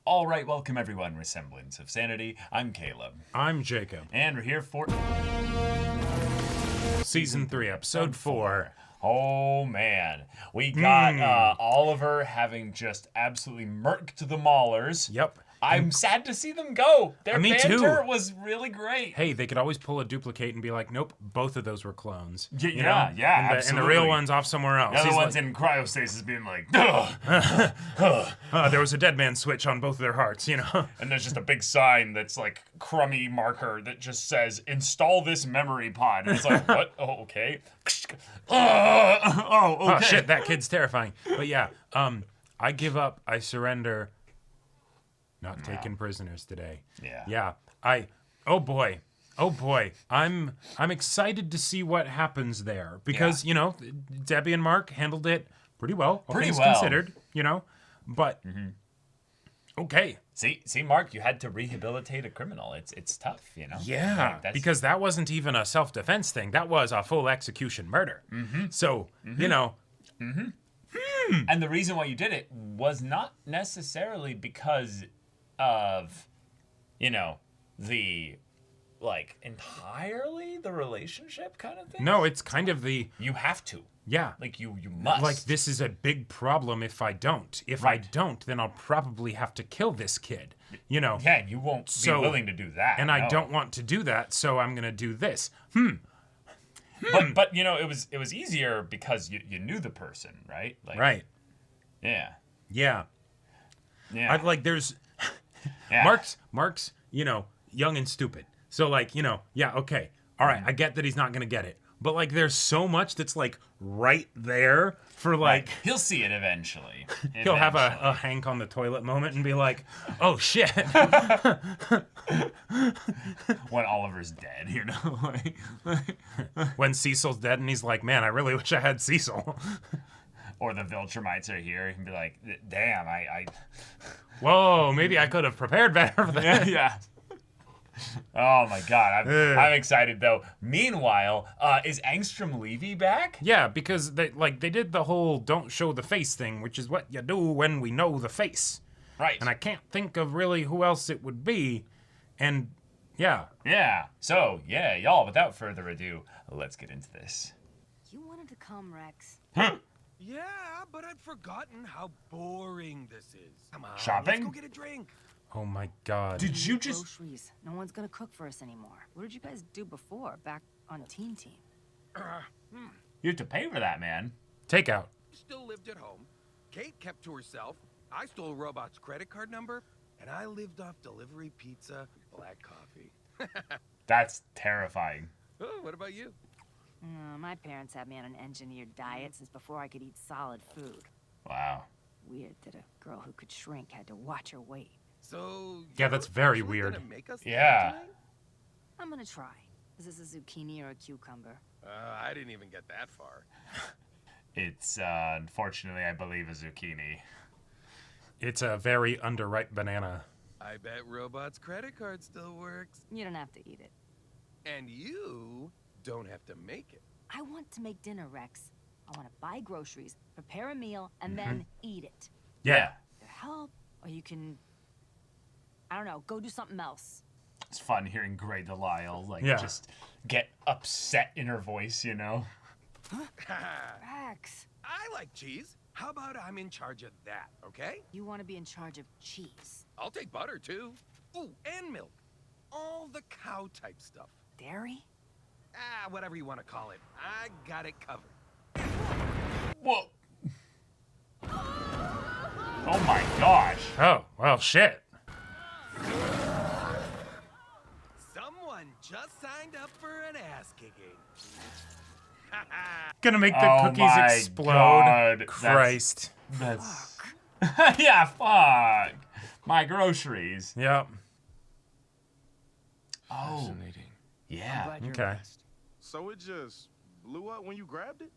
All right, welcome everyone. We're Semblance of Sanity. I'm Caleb. I'm Jacob. And we're here for Season 3, Episode 4. Oh, man. We got Oliver having just absolutely murked the Maulers. Yep. I'm sad to see them go. Their Me banter too. was really great. Hey, they could always pull a duplicate and be like, nope, both of those were clones. Yeah, you know? yeah, and the real one's off somewhere else. The other He's one's like, in cryostasis being like, ugh. there was a dead man switch on both of their hearts, you know? And there's just a big sign that's like crummy marker that just says, install this memory pod. And it's like, what? Oh, okay. Okay. Oh, shit, that kid's terrifying. But yeah, I give up, I surrender. Not taken prisoners today. Yeah. Yeah. Oh boy. I'm excited to see what happens there because, you know, Debbie and Mark handled it pretty well. All things considered, you know. But okay. See, Mark, you had to rehabilitate a criminal. It's tough, you know. Yeah, Like, because that wasn't even a self-defense thing. That was a full execution murder. So, you know, and the reason why you did it was not necessarily because of, you know, the like entirely the relationship kind of thing. no, it's kind of the You have to. yeah. Like you must. Like, this is a big problem if I don't. If I don't, then I'll probably have to kill this kid, you know. Yeah, you won't be willing to do that. And I don't want to do that, so I'm going to do this. But you know, it was easier because you knew the person, right? Like, Right. Yeah. Yeah. Yeah. I'd like, there's... Yeah. Mark's, you know, young and stupid. So, like, you know, yeah, okay. All right, I get that he's not going to get it. But, like, there's so much that's, like, right there for, like... Right. He'll see it eventually. He'll have a Hank on the toilet moment and be like, oh, shit. When Oliver's dead, you know? When Cecil's dead and he's like, man, I really wish I had Cecil. Or the Viltromites are here and be like, damn, I Whoa, maybe I could have prepared better for that. yeah. Oh my god, I'm excited though. Meanwhile, is Angstrom Levy back? Yeah, because they did the whole don't show the face thing, which is what you do when we know the face. Right. And I can't think of really who else it would be. And yeah. Yeah. So, yeah, y'all, without further ado, let's get into this. You wanted to come, Rex. Yeah, but I'd forgotten how boring this is. Come on, Shopping? let's go get a drink. Oh my god. Did you just... Groceries. No one's gonna cook for us anymore. What did you guys do before, back on Teen Team? You have to pay for that, man. Takeout. Still lived at home. Kate kept to herself. I stole Robot's credit card number, and I lived off delivery pizza and black coffee. That's terrifying. Oh, what about you? My parents had me on an engineered diet since before I could eat solid food. Wow. Weird that a girl who could shrink had to watch her weight. So Yeah, that's very actually weird. gonna make us Yeah. dinner tonight? I'm gonna try. Is this a zucchini or a cucumber? I didn't even get that far. It's, unfortunately, I believe a zucchini. It's a very underripe banana. I bet Robot's credit card still works. You don't have to eat it. And you don't have to make it. I want to make dinner, Rex. I want to buy groceries, prepare a meal, and then eat it. Yeah. Either help, or you can, I don't know, go do something else. It's fun hearing Grey Delisle, like, Yeah. just get upset in her voice, you know? Rex, I like cheese. How about I'm in charge of that, okay? you want to be in charge of cheese. I'll take butter, too. Ooh, and milk. All the cow type stuff. Dairy? Whatever you want to call it. I got it covered. Whoa. Oh my gosh. Oh, well, shit. Someone just signed up for an ass kicking. Gonna make the Oh cookies my explode. God. Christ. That's... yeah, fuck. My groceries. Yep. Oh, Fascinating. yeah. Okay. So it just blew up when you grabbed it?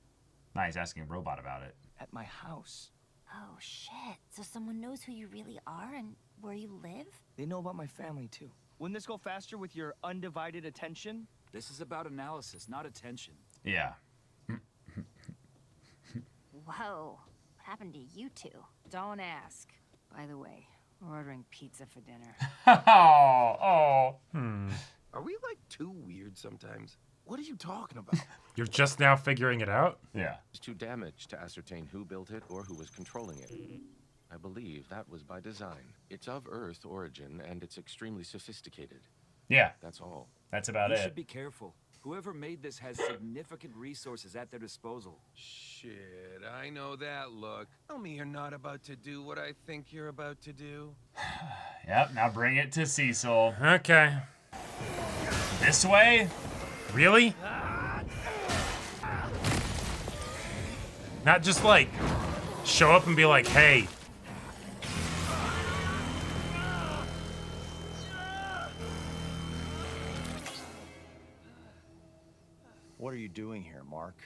Nice asking a robot about it. At my house. Oh, shit. So someone knows who you really are and where you live? They know about my family, too. Wouldn't this go faster with your undivided attention? This is about analysis, not attention. Yeah. Whoa. What happened to you two? Don't ask. By the way, We're ordering pizza for dinner. Oh. Are we like too weird sometimes? What are you talking about? You're just now figuring it out? Yeah. It's too damaged to ascertain who built it or who was controlling it. I believe that was by design. It's of Earth origin, and it's extremely sophisticated. Yeah. That's all. That's about You it. should be careful. Whoever made this has significant resources at their disposal. Shit, I know that look. Tell me you're not about to do what I think you're about to do. Yep. Now bring it to Cecil. Okay. This way? Really? Not just like show up and be like, hey. What are you doing here, Mark?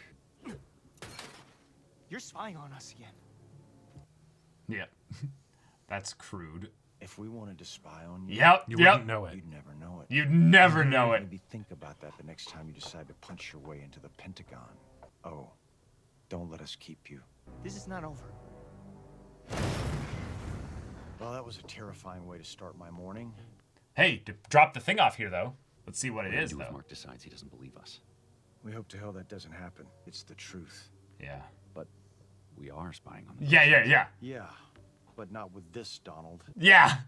You're spying on us again. Yep. That's crude. If we wanted to spy on you, Yep. You Yep. wouldn't know it. you'd never know it. You'd never know it. Maybe think about that the next time you decide to punch your way into the Pentagon. Oh, don't let us keep you. This is not over. Well, that was a terrifying way to start my morning. Hey, drop the thing off here, though. Let's see what it What do we is, do if though. Mark decides he doesn't believe us? We hope to hell that doesn't happen. It's the truth. Yeah. But we are spying on them. Yeah. Yeah, but not with this, Donald. Yeah.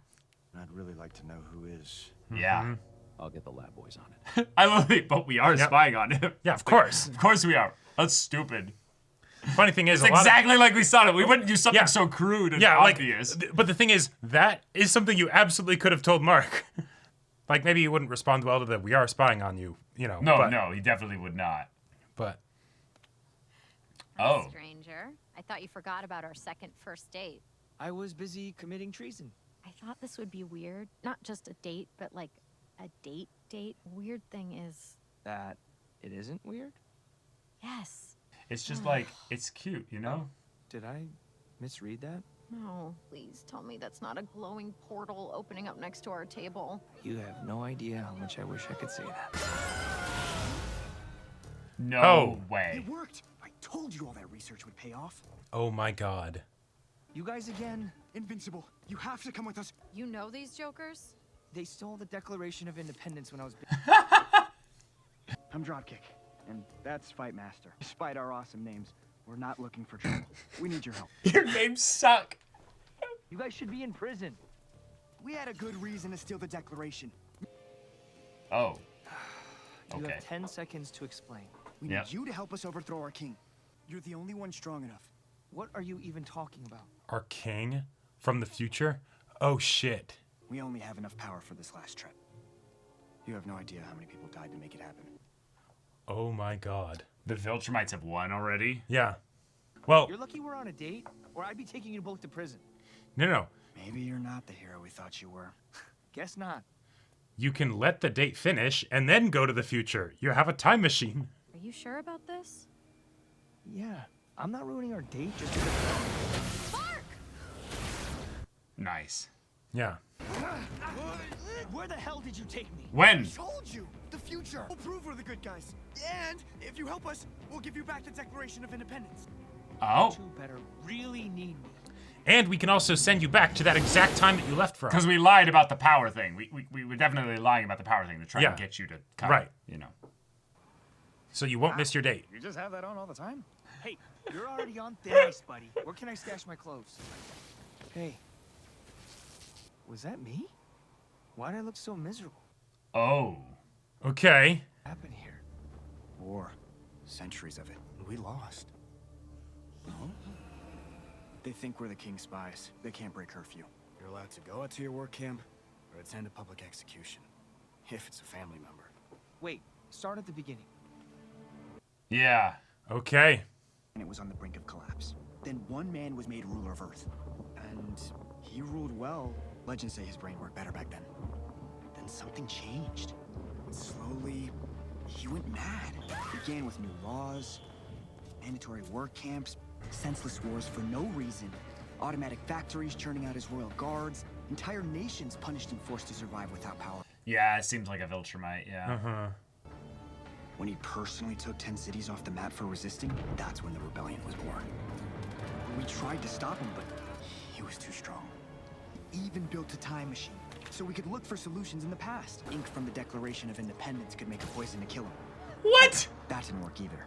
I'd really like to know who is. Yeah. I'll get the lab boys on it. I love it, but we are Yep. spying on him. Yeah, of course. Of course we are. That's stupid. Funny thing is, It's a lot exactly like we saw it. We wouldn't do something Yeah. so crude and yeah, obvious. but the thing is, that is something you absolutely could have told Mark. Like maybe he wouldn't respond well to the "we are spying on you," you know. No, he definitely would not. But Oh. Stranger, I thought you forgot about our second first date. I was busy committing treason. I thought this would be weird. Not just a date, but like a date. Weird thing is, That it isn't weird? yes. It's just like, it's cute, you know? Did I misread that? No, please tell me that's not a glowing portal opening up next to our table. You have no idea how much I wish I could say that. No way. It worked! I told you all that research would pay off. oh my god, You guys again? Invincible, you have to come with us. You know these jokers? They stole the Declaration of Independence when I was... I'm Dropkick, and that's Fight Master. Despite our awesome names, we're not looking for trouble. We need your help. Your names suck. You guys should be in prison. We had a good reason to steal the Declaration. Oh. You Okay. have 10 seconds to explain. We Yep. need you to help us overthrow our king. You're the only one strong enough. What are you even talking about? our king from the future? Oh shit. We only have enough power for this last trip. You have no idea how many people died to make it happen. Oh my god. The Viltromites have won already? Yeah. Well, You're lucky we're on a date, or I'd be taking you both to prison. no. Maybe you're not the hero we thought you were. Guess not. You can let the date finish and then go to the future. You have a time machine. Are you sure about this? Yeah, I'm not ruining our date just because... Mark! Nice. Yeah. Where the hell did you take me? When? I told you! The future! We'll prove we're the good guys. And if you help us, we'll give you back the Declaration of Independence. Oh. You better really need me. And we can also send you back to that exact time that you left from. Because we lied about the power thing. We were definitely lying about the power thing to try Yeah. and get you to come. Right. You know. So you won't miss your date. You just have that on all the time? Hey, you're already on thin ice, buddy. Where can I stash my clothes? Hey. Was that me? Why'd I look so miserable? Oh. Okay. What happened here? War. Centuries of it. We lost. They think we're the king's spies. They can't break curfew. You're allowed to go out to your work camp or attend a public execution. If it's a family member. Wait, start at the beginning. Yeah. Okay. And it was on the brink of collapse. Then one man was made ruler of Earth. And he ruled well. Legends say his brain worked better back then. Then something changed. And slowly, he went mad. It began with new laws, mandatory work camps, senseless wars for no reason, automatic factories churning out his royal guards, entire nations punished and forced to survive without power. Yeah, it seems like a Viltromite, yeah. Uh-huh. When he personally took 10 cities off the map for resisting, that's when the rebellion was born. We tried to stop him, but he was too strong. even built a time machine, so we could look for solutions in the past. Ink from the Declaration of Independence could make a poison to kill him. What? That didn't work either.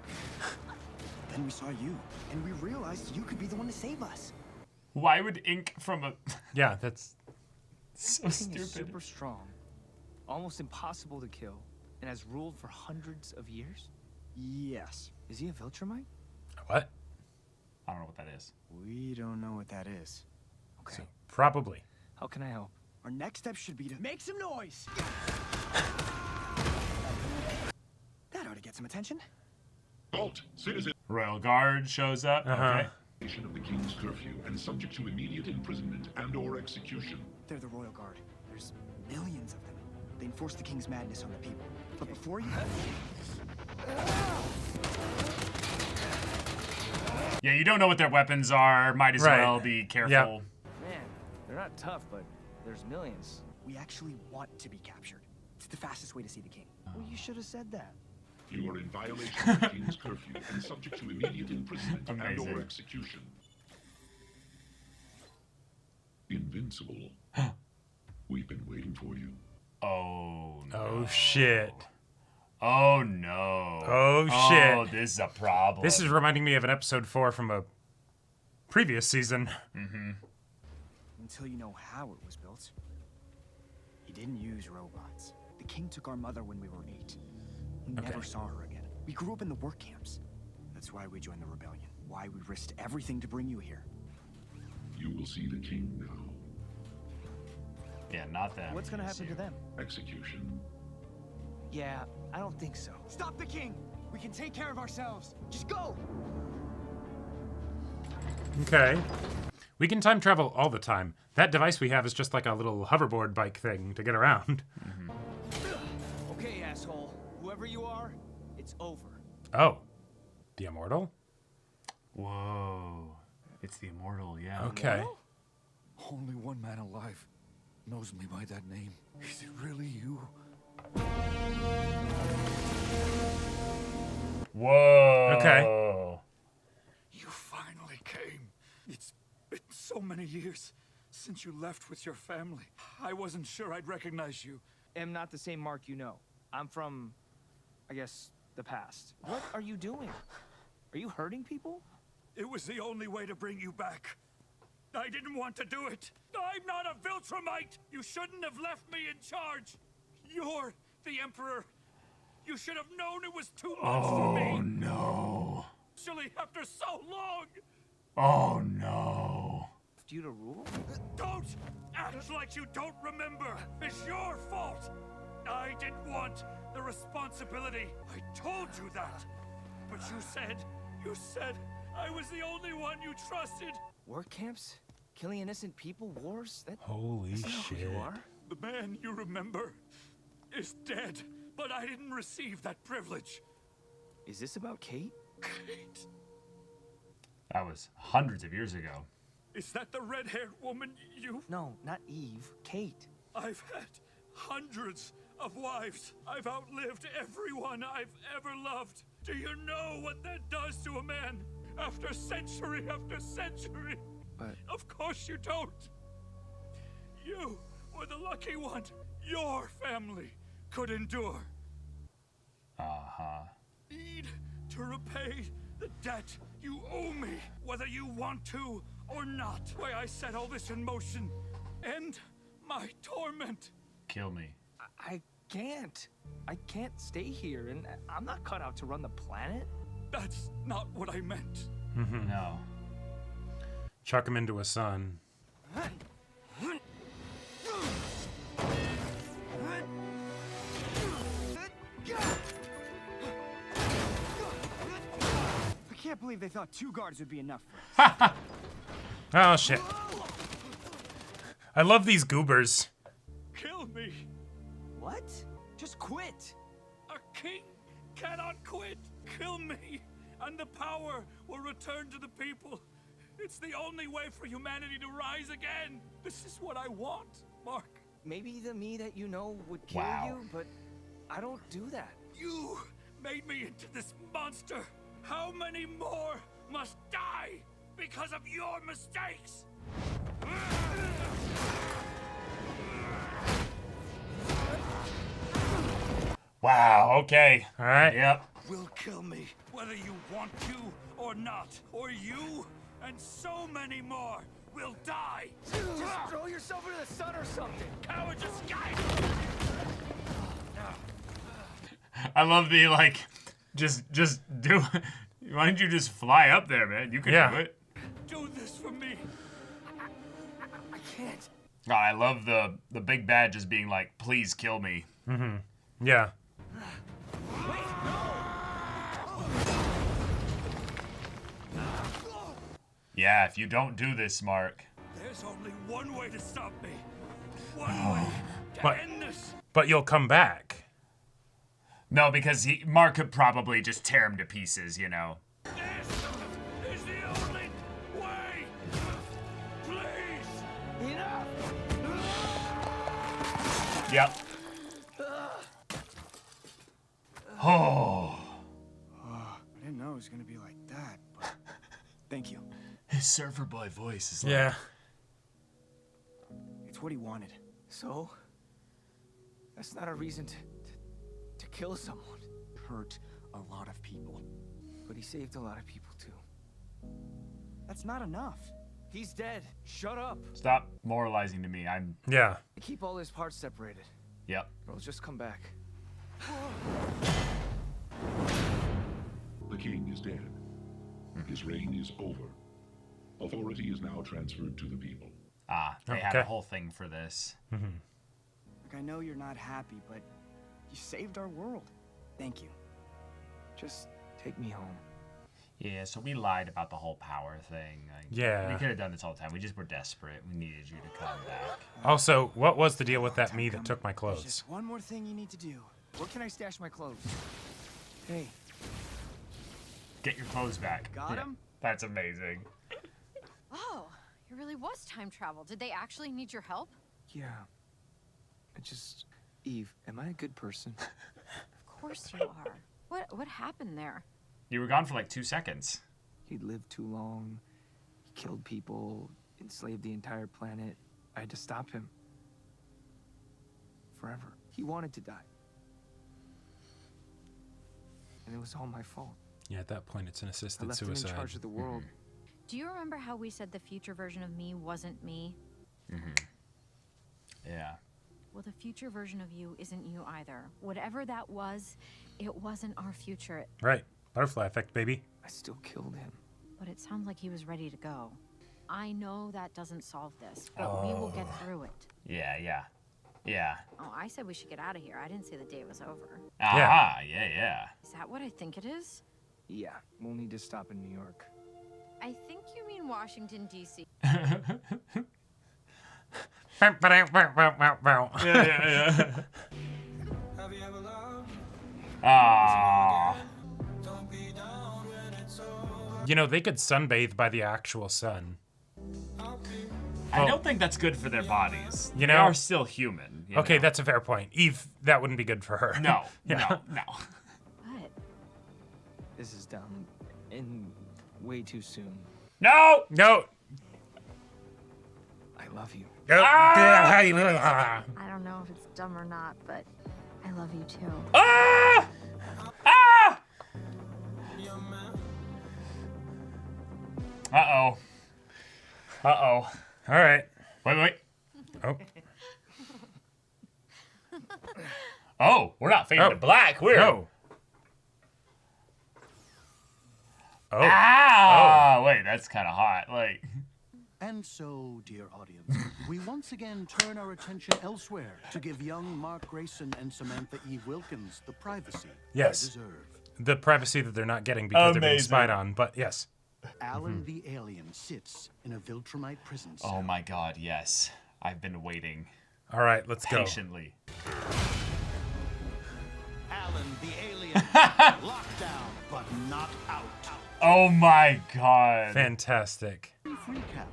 Then we saw you, and we realized you could be the one to save us. Why would ink from a... Yeah, that's so This thing is stupid. super strong, almost impossible to kill, and has ruled for hundreds of years? Yes. Is he a Viltromite? what? I don't know what that is. We don't know what that is. Okay. So, probably. How can I help? Our next step should be to make some noise. That ought to get some attention. Halt, citizen. Royal Guard shows up. Okay. Of the King's curfew and subject to immediate imprisonment and/or execution. They're the Royal Guard. There's millions of them. They enforce the King's madness on the people. But before you... Yeah, you don't know what their weapons are. Might as well be careful. Yep. Man, they're not tough, but there's millions. We actually want to be captured. It's the fastest way to see the King. Well, you should have said that. You are in violation of the King's curfew and subject to immediate imprisonment Amazing. and/or execution. Invincible. We've been waiting for you. Oh, no. Oh, shit. Oh, no. Oh, shit. Oh, this is a problem. This is reminding me of an episode 4 from a previous season. Mm-hmm. Until you know how it was built. He didn't use robots. The King took our mother when we were 8. We never saw her again. We grew up in the work camps. That's why we joined the rebellion. Why we risked everything to bring you here. You will see the King now. Yeah, not them. What's gonna happen to them? Execution. Yeah, I don't think so. Stop the King! We can take care of ourselves. Just go! Okay. We can time travel all the time. That device we have is just like a little hoverboard bike thing to get around. Okay, asshole. Whoever you are, it's over. Oh. The Immortal? Whoa. It's the Immortal, yeah. Okay. Only one man alive knows me by that name. Is it really you? Whoa. Okay. You finally came. It's been so many years since you left with your family. I wasn't sure I'd recognize you. Am not the same Mark you know. I'm from, I guess, the past. What are you doing? Are you hurting people? It was the only way to bring you back. I didn't want to do it. I'm not a Viltromite. You shouldn't have left me in charge. You're the Emperor. You should have known it was too much for me. Oh, no. Especially after so long. Oh, no. You to rule? Don't act like you don't remember. It's your fault. I didn't want the responsibility. I told you that. But you said I was the only one you trusted. Work camps? Killing innocent people? Wars? Holy That's not who shit. you are. The man you remember is dead, but I didn't receive that privilege. Is this about Kate? Kate? That was hundreds of years ago. Is that the red-haired woman you... No, not Eve. Kate. I've had hundreds of wives. I've outlived everyone I've ever loved. Do you know what that does to a man? After century after century. But... Of course you don't. You were the lucky one. Your family could endure. Uh-huh. Need to repay the debt you owe me, whether you want to or not. Why I set all this in motion. End my torment. Kill me. I can't. I can't stay here, and I'm not cut out to run the planet. That's not what I meant. No. Chuck him into a sun. I can't believe they thought 2 guards would be enough for us. Oh, shit. I love these goobers. Kill me. What? Just quit. A king cannot quit. Kill me, and the power will return to the people. It's the only way for humanity to rise again. This is what I want, Mark. Maybe the me that you know would kill you, but I don't do that. You made me into this monster. How many more must die because of your mistakes? Wow, okay. All right. Yep. Will kill me, whether you want to or not. Or you and so many more will die. Just throw yourself into the sun or something. Coward escape! I love the, like, just do. Why don't you just fly up there, man? You can do it. Do this for me. I can't. Oh, I love the big bad just being like, please kill me. Mm-hmm. Yeah. Yeah, if you don't do this, Mark. There's only one way to stop me. One way to end this. But you'll come back. No, because Mark could probably just tear him to pieces, you know. This is the only way. Please. Enough. Yep. Oh. I didn't know it was gonna be like that, but thank you. His surfer boy voice is like... Yeah. It's what he wanted. So? That's not a reason to kill someone. Hurt a lot of people. But he saved a lot of people too. That's not enough. He's dead. Shut up. Stop moralizing to me. I'm... Yeah. Keep all his parts separated. Yep. Or he'll just come back. The king is dead. His reign is over. Authority is now transferred to the people. Ah, they have a whole thing for this. Like, I know you're not happy, but you saved our world. Thank you. Just take me home. Yeah, so we lied about the whole power thing. Like, Yeah. We could have done this all the time. We just were desperate. We needed you to come back. Also, what was the deal with that me that took my There's clothes? just one more thing you need to do. Where can I stash my clothes? Hey. Get your clothes back. Got him? That's amazing. Oh, it really was time travel. Did they actually need your help? Yeah. Eve, am I a good person? Of course you are. What happened there? You were gone for like 2 seconds. He'd lived too long. He killed people, enslaved the entire planet. I had to stop him. Forever. He wanted to die. And it was all my fault. Yeah, at that point, it's an I assisted left suicide. him in charge of the world. Do you remember how we said the future version of me wasn't me? Yeah. Well, the future version of you isn't you either. Whatever that was, it wasn't our future. Right. Butterfly effect, baby. I still killed him. But it sounds like he was ready to go. I know that doesn't solve this, but we will get through it. Yeah. Oh, I said we should get out of here. I didn't say the day was over. Ah, yeah. Is that what I think it is? Yeah, we'll need to stop in New York. I think you mean Washington, D.C. Yeah. Ah. You know, they could sunbathe by the actual sun. I don't think that's good for their bodies. You know? They are still human. you Okay, know? that's a fair point. Eve, that wouldn't be good for her. No, Yeah. no. What? This is dumb. And way too soon. No! No! I love you. I don't know if it's dumb or not, but I love you too. Ah! Uh-oh. All right. Wait. Oh. Oh, we're not fading to black. We're... No. Oh. Ah! Wait, that's kind of hot. Like... And so, dear audience, we once again turn our attention elsewhere to give young Mark Grayson and Samantha Eve Wilkins the privacy Yes. they deserve. The privacy that they're not getting because they're being Amazing. spied on, but yes. Alan the alien sits in a Viltromite prison cell. Oh my god, yes. I've been waiting All right, let's go. patiently. Alan the alien, locked down but not out. Oh my god. Fantastic. Brief recap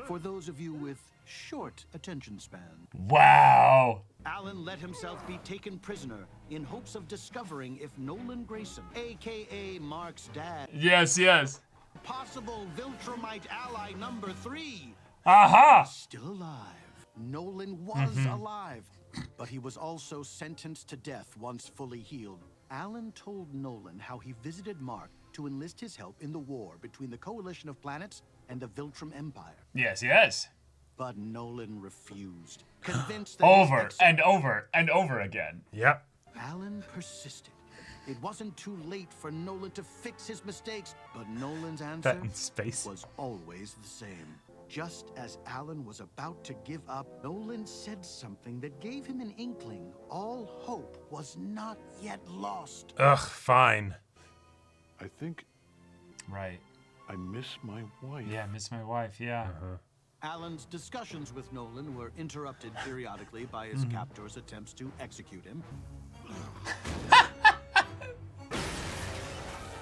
for those of you with short attention span. Wow. Alan let himself be taken prisoner in hopes of discovering if Nolan Grayson, aka Mark's dad, Yes. possible Viltromite ally number 3, Aha! still alive. Nolan was alive. but he was also sentenced to death once fully healed. Alan told Nolan how he visited Mark to enlist his help in the war between the Coalition of Planets and the Viltrum Empire. Yes, yes. But Nolan refused, convinced that over and over and over again. Yep. Alan persisted. It wasn't too late for Nolan to fix his mistakes, but Nolan's answer That in space. was always the same. Just as Alan was about to give up, Nolan said something that gave him an inkling all hope was not yet lost. Ugh, fine. I think Right. I miss my wife. Yeah, miss my wife, yeah. Alan's discussions with Nolan were interrupted periodically by his captor's attempts to execute him.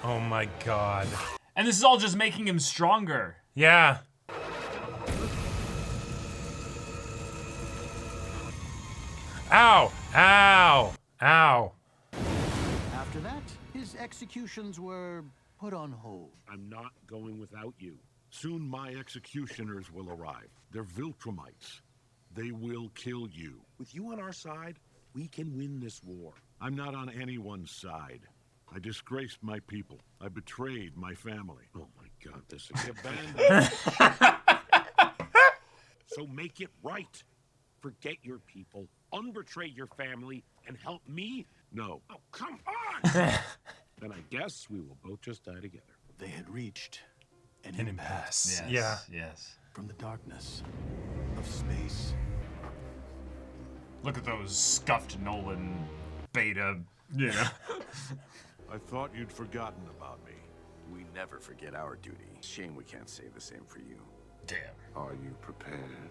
Oh my god. And this is all just making him stronger. Yeah. Ow! Ow! Ow! After that, his executions were put on hold. I'm not going without you. Soon my executioners will arrive. They're Viltromites. They will kill you. With you on our side, we can win this war. I'm not on anyone's side. I disgraced my people. I betrayed my family. Oh my God, this is abandoned. So make it right. Forget your people, unbetray your family, and help me? No. Oh, come on! Then I guess we will both just die together. They had reached An impasse. Yes, Yeah. Yes. from the darkness of space. Look at those scuffed Nolan beta. Yeah. I thought you'd forgotten about me. We never forget our duty. Shame we can't say the same for you. Damn. Are you prepared?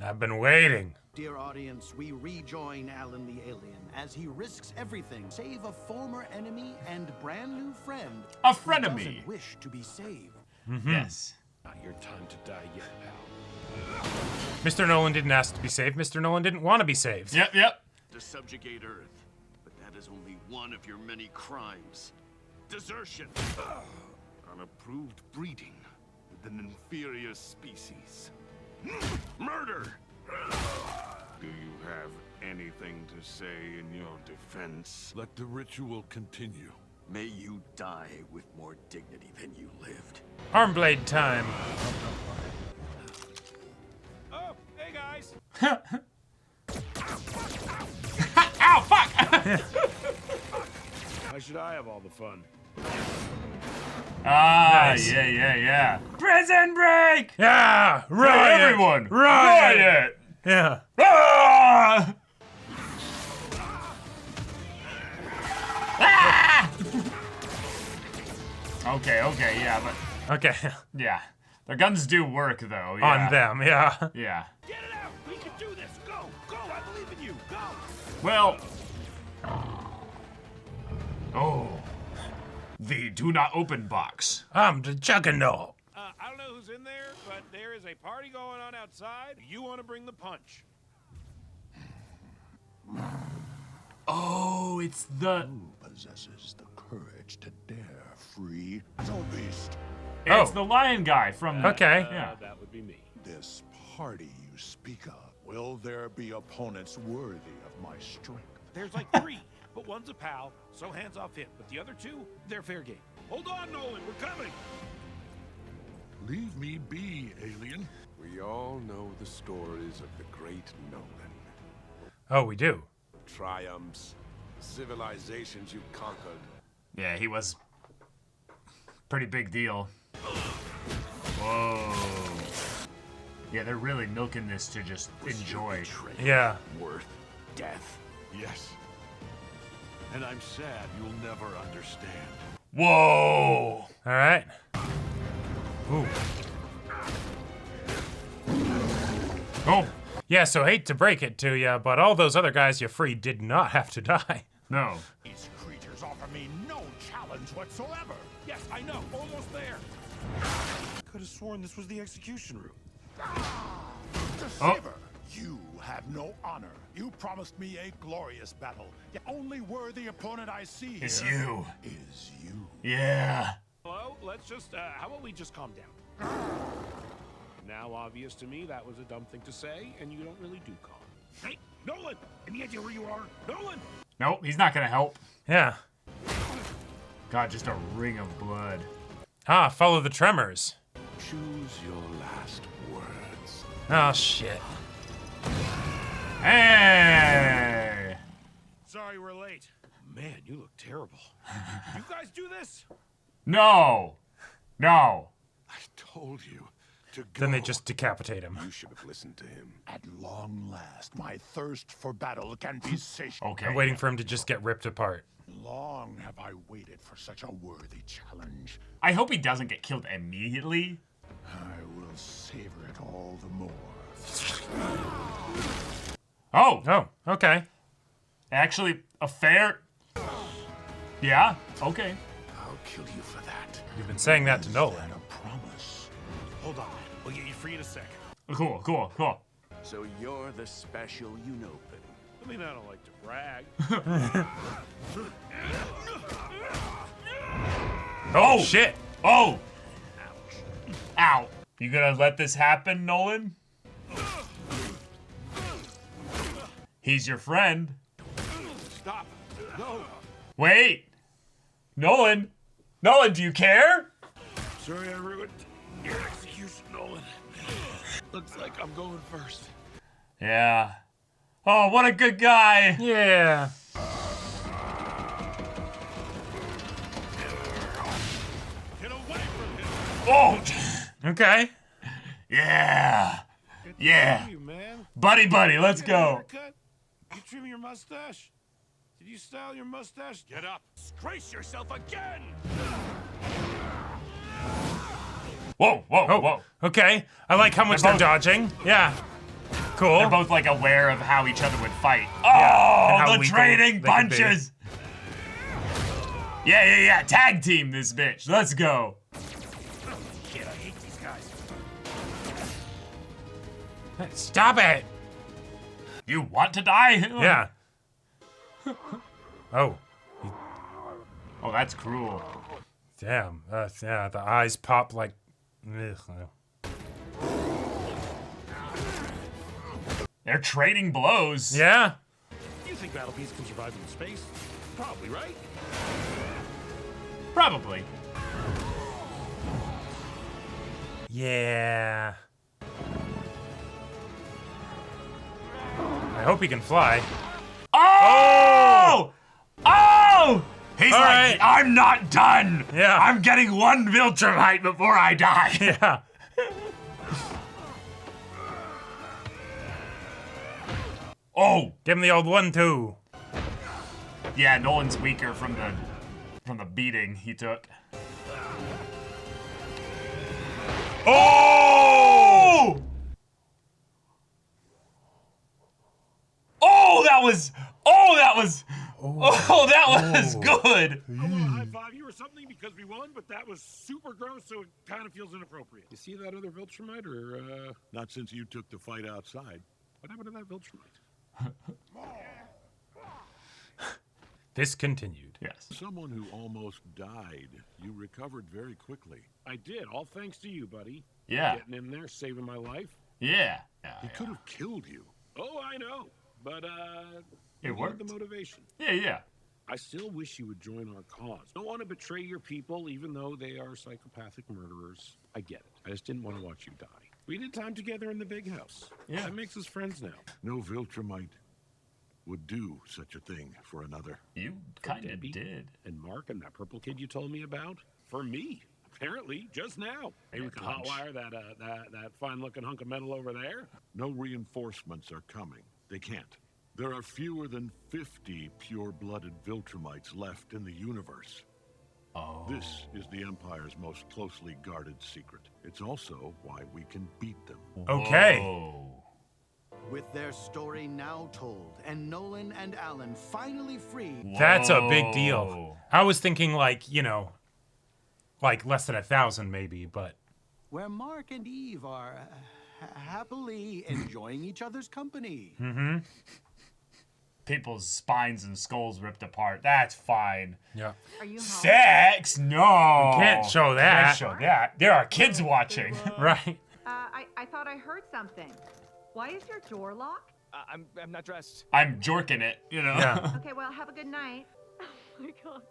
I've been waiting. Dear audience, we rejoin Alan the alien as he risks everything, save a former enemy and brand new friend. A who frenemy. doesn't wish to be saved. Yes. Not your time to die yet, pal. Mr. Nolan didn't ask to be saved. Mr. Nolan didn't want to be saved. Yep, yep. To subjugate Earth. But that is only one of your many crimes. Desertion. Unapproved breeding with an inferior species. Murder. Do you have anything to say in your defense? Let the ritual continue. May you die with more dignity than you lived. Arm blade time. Oh, hey guys! Ow, fuck! Why should I have all the fun? Ah, Nice. yeah. Prison break! Yeah! Hey, Riot! everyone! Riot! Yeah. Ah! Ah! Okay, yeah, but Okay. yeah. Their guns do work though, yeah. On them, yeah. Yeah. Get it out! We can do this! Go! Go! I believe in you! Go! Well. Oh. The do not open box. I'm the juggernaut. I don't know who's in there, but there is a party going on outside. You want to bring the punch. Oh, it's the. Who possesses the courage to dare free the beast? It's the lion guy from. Okay. Yeah. That would be me. This party you speak of, will there be opponents worthy of my strength? There's like 3, but one's a pal, so hands off him. But the other 2, they're fair game. Hold on, Nolan, we're coming. Leave me be, alien. We all know the stories of the great Nolan. Oh, we do. Triumphs, civilizations you conquered. Yeah, he was. Pretty big deal. Whoa. Yeah, they're really milking this to just enjoy. Yeah. Worth death. Yes. And I'm sad you'll never understand. Whoa! All right. Ooh. Oh. Yeah, so hate to break it to you, but all those other guys you freed did not have to die. No. These creatures offer me no challenge whatsoever. Yes, I know, almost there. Could have sworn this was the execution room. Deceiver! You have no honor. You promised me a glorious battle. The only worthy opponent I see here It's you. is you. Yeah. Hello, let's just, how about we just calm down? Now obvious to me that was a dumb thing to say, and you don't really do calm. Hey, Nolan! Any idea where you are? Nolan! Nope, he's not gonna help. Yeah. God, just a ring of blood. Ah, follow the tremors. Choose your last words. Oh, shit. Hey! Sorry we're late. Man, you look terrible. You guys do this? No! No! I told you to go. Then they just decapitate him. You should have listened to him. At long last, my thirst for battle can be satiated. Okay. I'm waiting for him to just get ripped apart. Long have I waited for such a worthy challenge. I hope he doesn't get killed immediately. I will savor it all the more. Oh! Oh, okay. Actually, a fair... Yeah, okay. I'll kill you for that. You've been saying that to Nolan. A promise. Hold on. We'll get you free in a sec. Cool, cool, cool. So you're the special you-know thing. I mean, I don't like to brag. Oh, shit. Oh! Ow. You gonna let this happen, Nolan? He's your friend. Stop. No. Wait! Nolan! Nolan, do you care? Sorry I ruined your execution, Nolan. Looks like I'm going first. Yeah. Oh, what a good guy! Yeah. Get away from him. Oh! Okay. Yeah! Yeah! You, man. Buddy, let's Get a go. haircut? You trim your mustache? Did you style your mustache? Get up. Brace yourself again. Whoa, whoa, Oh, whoa. okay. I like how much they're dodging. Yeah. Cool. They're both like aware of how each other would fight. and how Oh, the lethal trading they can be. punches! Yeah. Tag team this bitch. Let's go. Shit, I hate these guys. Stop it. You want to die? Yeah. Oh. Oh, that's cruel. Damn. Yeah, the eyes pop like... Ugh. They're trading blows. Yeah. You think battle beasts can survive in space? Probably, right? Probably. Yeah. I hope he can fly. Oh! Oh! He's All like, right. I'm not done. Yeah. I'm getting one Viltromite before I die. Yeah. Oh! Give him the old 1-2. Yeah, Nolan's weaker from the beating he took. Oh! Oh, that was good. I want to high five you or something because we won, but that was super gross, so it kind of feels inappropriate. You see that other Viltromite, or not since you took the fight outside? What happened to that Viltromite? Discontinued. Yes. Someone who almost died. You recovered very quickly. I did, all thanks to you, buddy. Yeah. Getting in there, saving my life. Yeah. He could have killed you. Oh, I know. But, It you need worked. the motivation. Yeah. I still wish you would join our cause. Don't want to betray your people, even though they are psychopathic murderers. I get it. I just didn't want to watch you die. We did time together in the big house. Yeah. That makes us friends now. No Viltromite would do such a thing for another. You For kind of Debbie did. And Mark and that purple kid you told me about? For me. Apparently, just now. Maybe we can hotwire that fine-looking hunk of metal over there. No reinforcements are coming. They can't. There are fewer than 50 pure-blooded Viltromites left in the universe. Oh. This is the Empire's most closely guarded secret. It's also why we can beat them. Okay. Whoa. With their story now told, and Nolan and Alan finally free. That's a big deal. Whoa. I was thinking like, you know, like less than 1,000 maybe, but... Where Mark and Eve are happily enjoying each other's company. Mm-hmm. People's spines and skulls ripped apart. That's fine. Yeah. Are you home? Sex? No. We can't show that. Can't show that. There are kids watching. Right. I thought I heard something. Why is your door locked? I'm not dressed. I'm jorking it, you know? Yeah. Okay, well, have a good night. Oh my god.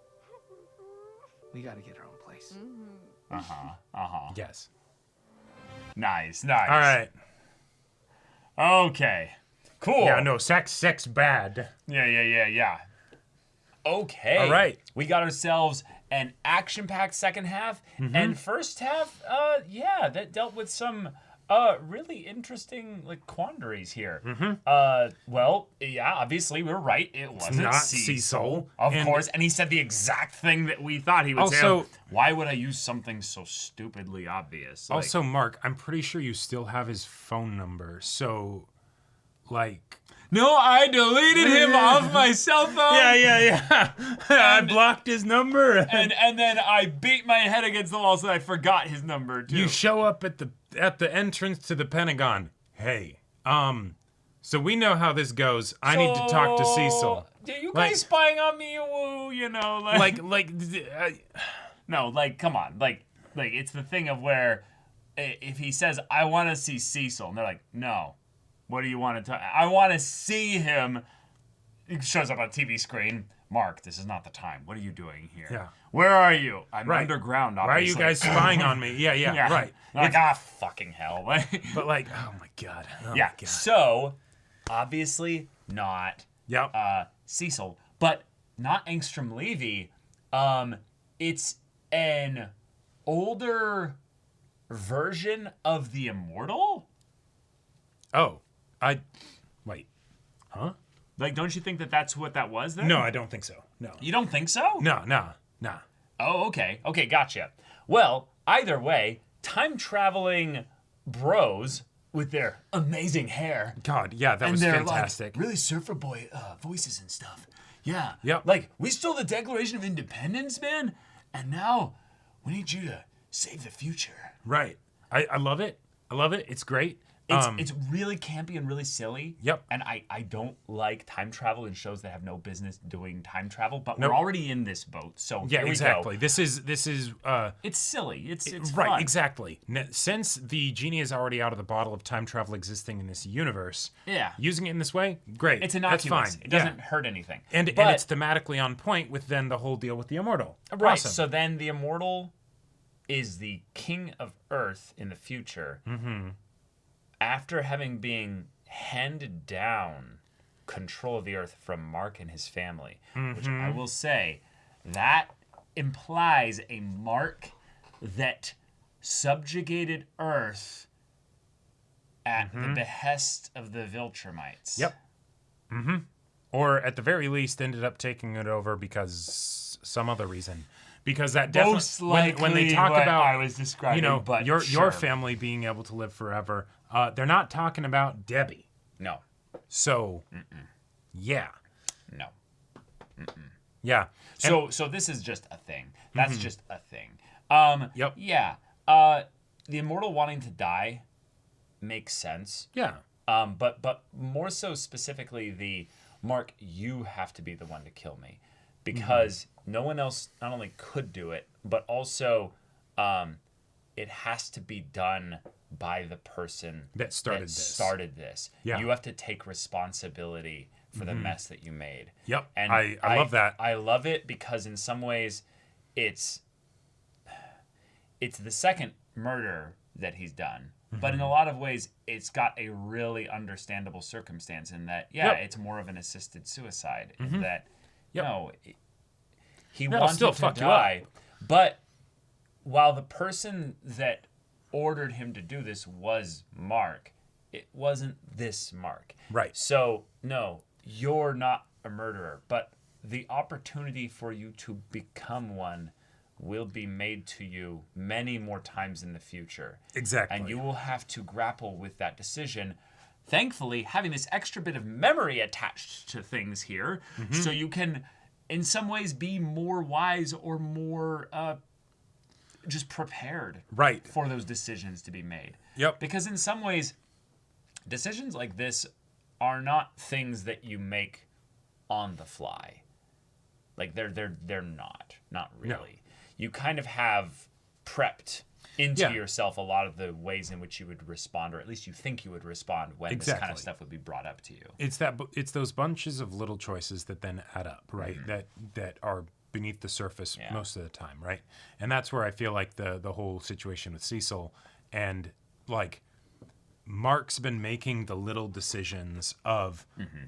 We gotta get our own place. Yes. Nice. All right. Okay. Cool. Yeah, no, sex bad. Yeah. Okay. All right. We got ourselves an action-packed second half, and first half, that dealt with some really interesting quandaries here. Well, yeah, obviously we were right. It wasn't not Cecil, Cecil. of course, and he said the exact thing that we thought he would say. Also- Why would I use something so stupidly obvious? Also, Mark, I'm pretty sure you still have his phone number. So, no, I deleted him off my cell phone. Yeah. I blocked his number. And then I beat my head against the wall so I forgot his number too. You show up at the entrance to the Pentagon. Hey, so we know how this goes. I need to talk to Cecil. Are you guys spying on me? Woo, no, come on, it's the thing of where if he says I want to see Cecil, and they're like, no, what do you want to talk? I want to see him. He shows up on a TV screen. Mark, this is not the time. What are you doing here? Yeah. Where are you? I'm Right. underground, Why are you obviously. guys spying on me? Yeah, right. Fucking hell. But oh my god. Oh yeah. My god. So, obviously not Yep. Cecil, but not Angstrom Levy. It's an older version of the Immortal. Oh, wait. Huh? Don't you think that that's what that was then? No, I don't think so. No. You don't think so? No. Oh, okay. Okay, gotcha. Well, either way, time-traveling bros with their amazing hair. God, yeah, that was fantastic. Really surfer boy voices and stuff. Yeah. Yep. We stole the Declaration of Independence, man, and now we need you to save the future. Right. I love it. It's great. It's really campy and really silly. Yep. And I don't like time travel in shows that have no business doing time travel, but Nope. we're already in this boat, so Yeah, here we exactly. go. This is It's silly. It's right, fun. exactly. Since the genie is already out of the bottle of time travel existing in this universe, Yeah. using it in this way, great. It's That's innocuous. fine. It doesn't hurt anything. And But- it's thematically on point with then the whole deal with the Immortal. Right. Awesome. So then the Immortal is the king of Earth in the future. Mm-hmm. After having been handed down control of the Earth from Mark and his family, which I will say, that implies a Mark that subjugated Earth at the behest of the Viltromites. Yep. Mm-hmm. Or at the very least ended up taking it over because some other reason. Because that definitely Most when they likely talk what about I was describing, but your sure. family being able to live forever, they're not talking about Debbie. No. So, yeah. No. Yeah. So this is just a thing. That's just a thing. Yep. Yeah. The Immortal wanting to die makes sense. Yeah. But more so specifically the Mark, you have to be the one to kill me. Because no one else not only could do it, but also it has to be done by the person that started this. Yeah. You have to take responsibility for the mess that you made. Yep. And I love that. I love it because in some ways it's the second murder that he's done. But in a lot of ways, it's got a really understandable circumstance in that, it's more of an assisted suicide. In that, no, he That'll wanted still to fuck die. you up. But while the person that ordered him to do this was Mark, it wasn't this Mark. Right. So, no, you're not a murderer. But the opportunity for you to become one will be made to you many more times in the future. Exactly. And you will have to grapple with that decision. Thankfully, having this extra bit of memory attached to things here, so you can, in some ways, be more wise or more just prepared for those decisions to be made. Yep. Because in some ways, decisions like this are not things that you make on the fly. Like they're not really. No. You kind of have prepped into yourself a lot of the ways in which you would respond, or at least you think you would respond when this kind of stuff would be brought up to you. It's those bunches of little choices that then add up, right? That are beneath the surface most of the time, right? And that's where I feel like the whole situation with Cecil and like Mark's been making the little decisions of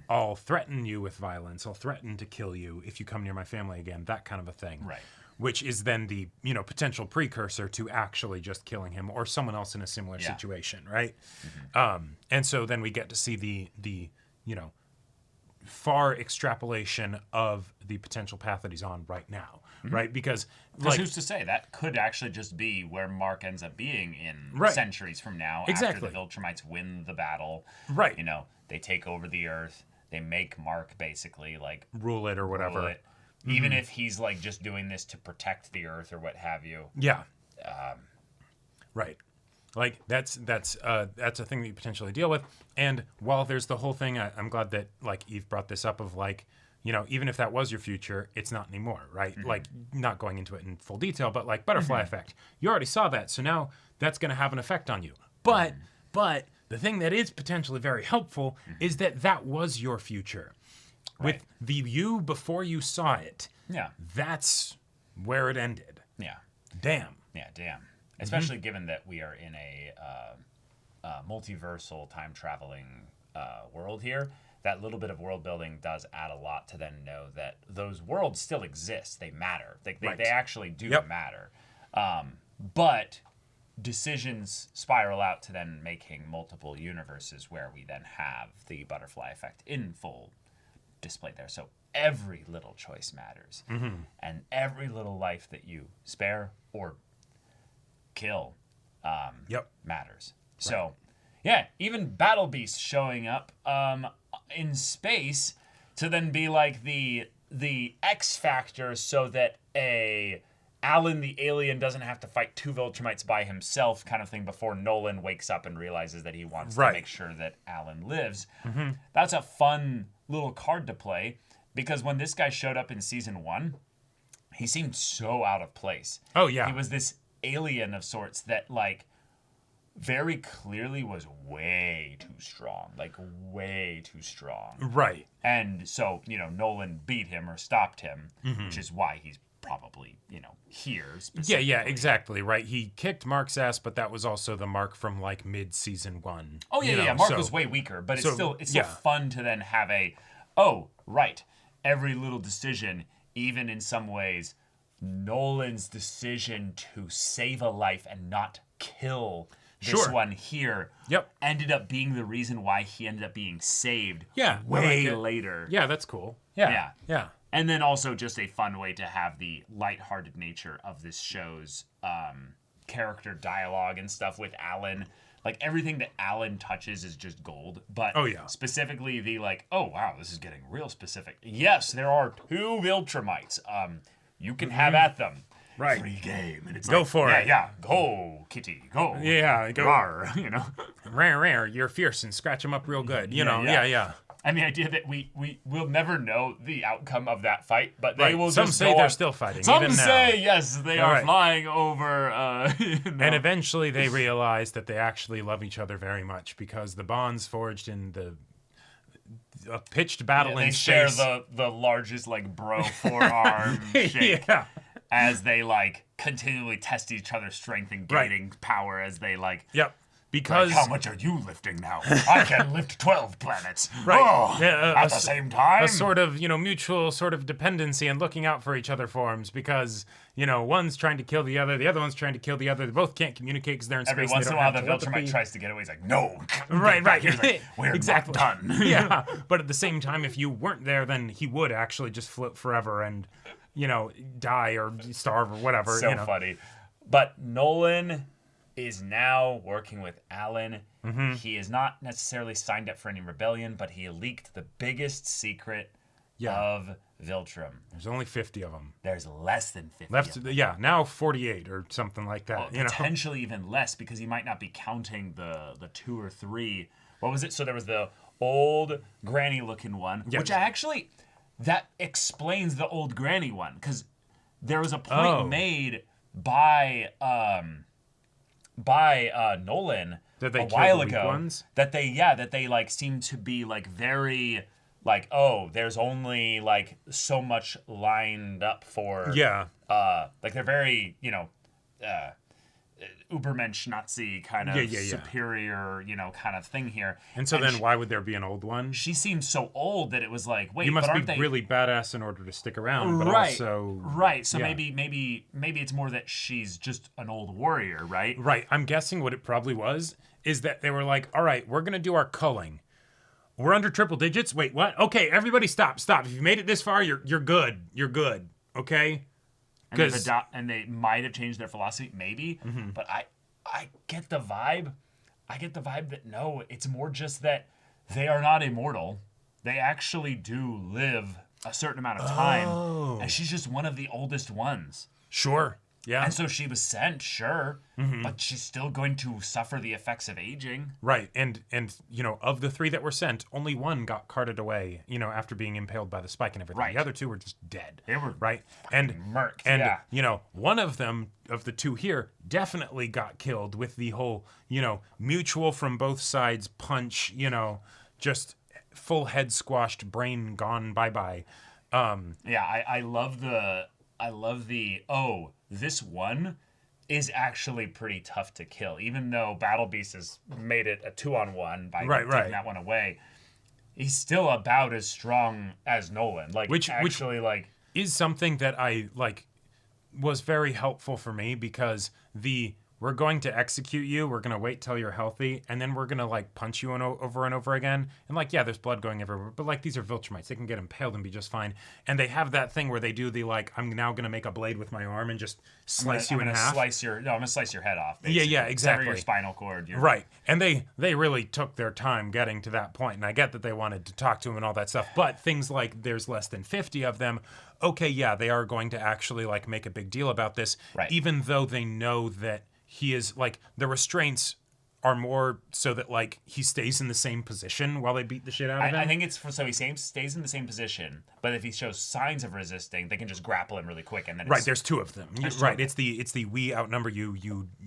I'll threaten you with violence, I'll threaten to kill you if you come near my family again, that kind of a thing. Right. Which is then the, potential precursor to actually just killing him or someone else in a similar situation, right? And so then we get to see the far extrapolation of the potential path that he's on right now, right? Because who's to say that could actually just be where Mark ends up being in centuries from now after the Viltrumites win the battle. Right. They take over the Earth. They make Mark basically like rule it or whatever. Even if he's like just doing this to protect the Earth or what have you. Yeah. Right. Like that's a thing that you potentially deal with. And while there's the whole thing, I'm glad that like Eve brought this up of like, even if that was your future, it's not anymore, right? Like not going into it in full detail, but like butterfly effect. You already saw that, so now that's going to have an effect on you. But the thing that is potentially very helpful is that was your future. Right. With the you before you saw it. Yeah. That's where it ended. Yeah. Damn. Yeah, damn. Especially given that we are in a multiversal time traveling world here. That little bit of world building does add a lot to then know that those worlds still exist. They matter. They actually do matter. But decisions spiral out to then making multiple universes where we then have the butterfly effect in full displayed there. So every little choice matters. And every little life that you spare or kill matters. So even Battle Beast showing up in space to then be like the X factor so that Alan the alien doesn't have to fight two Viltrumites by himself kind of thing before Nolan wakes up and realizes that he wants to make sure that Alan lives. That's a fun little card to play because when this guy showed up in season 1, he seemed so out of place. Oh, yeah. He was this alien of sorts that like very clearly was way too strong. Like way too strong. Right. And so, Nolan beat him or stopped him, which is why he's probably, here specifically. Yeah, exactly, right. He kicked Mark's ass, but that was also the Mark from like mid-season 1. Oh, yeah. Mark was way weaker, but it's still fun to then have every little decision, even in some ways, Nolan's decision to save a life and not kill this one here ended up being the reason why he ended up being saved way later. Yeah, that's cool. Yeah. Yeah. And then also just a fun way to have the lighthearted nature of this show's character dialogue and stuff with Alan. Like everything that Alan touches is just gold. But specifically the like, oh wow, this is getting real specific. Yes, there are 2 Viltrumites. You can have at them. Right. Free game. And it's go for it. Yeah. Go, kitty. Go. Yeah. Go. Rawr, Rare. You're fierce and scratch them up real good. Yeah. And the idea that we will never know the outcome of that fight, but they will Some just say they're still fighting. Some say, yes, they are flying over. And eventually they realize that they actually love each other very much because the bonds forged in a pitched battle in space. They share the largest, like, bro forearm shake. As they, like, continually test each other's strength and gaining power as they, like... Because how much are you lifting now? I can lift 12 planets. At the same time. A sort of, mutual sort of dependency and looking out for each other forms because, one's trying to kill the other one's trying to kill the other. They both can't communicate because they're in space. Every once in a while, the Viltrumite tries to get away. He's like, no. Right. Like, we're exactly. not done. Yeah. But at the same time, if you weren't there, then he would actually just float forever and, die or starve or whatever. So funny. But Nolan is now working with Alan. He is not necessarily signed up for any rebellion, but he leaked the biggest secret of Viltrum. There's only 50 of them. There's less than 50 of them. Now 48 or something like that. Potentially even less because he might not be counting the 2 or 3. What was it? So there was the old granny looking one, which that explains the old granny one because there was a point made by Nolan Did they a kill while the weak ago ones? that they like seem to be like very like, oh, there's only like so much lined up for like they're very, you know, Ubermensch Nazi kind of superior, you know, kind of thing here. And so then why would there be an old one? She seems so old that it was like, wait, you must but be aren't they really badass in order to stick around, but also So maybe it's more that she's just an old warrior, right? Right. I'm guessing what it probably was is that they were like, all right, we're gonna do our culling. We're under triple digits. Wait, what? Okay, everybody stop. If you made it this far, you're good. You're good. Okay? And they might have changed their philosophy, maybe. But I get the vibe. I get the vibe that no, it's more just that they are not immortal. They actually do live a certain amount of time. And she's just one of the oldest ones. Sure. Yeah. And so she was sent, sure, but she's still going to suffer the effects of aging. Right. And you know, of the 3 that were sent, only 1 got carted away, you know, after being impaled by the spike and everything. Right. The other 2 were just dead. They were right. And murked. And yeah. you know, one of them of the 2 here definitely got killed with the whole, you know, mutual from both sides punch, you know, just full head squashed, brain gone, bye-bye. Yeah, I love the this one is actually pretty tough to kill, even though Battle Beast has made it a 2-on-1 by taking that one away. He's still about as strong as Nolan. Like, which is something that I like was very helpful for me, because we're going to execute you, we're going to wait till you're healthy, and then we're going to like punch you over and over again. And like, yeah, there's blood going everywhere, but like these are Viltrumites. They can get impaled and be just fine. And they have that thing where they do the like, I'm now going to make a blade with my arm and just slice you in half. I'm going to slice your head off. Basically. Yeah, exactly. Sever your spinal cord. Right. And they really took their time getting to that point. And I get that they wanted to talk to him and all that stuff, but things like there's less than 50 of them. Okay, yeah, they are going to actually like make a big deal about this, even though they know that he is like, the restraints are more so that like he stays in the same position while they beat the shit out of him. I think it's so he stays in the same position, but if he shows signs of resisting, they can just grapple him really quick, and then there's 2 of them. Right, it's the we outnumber you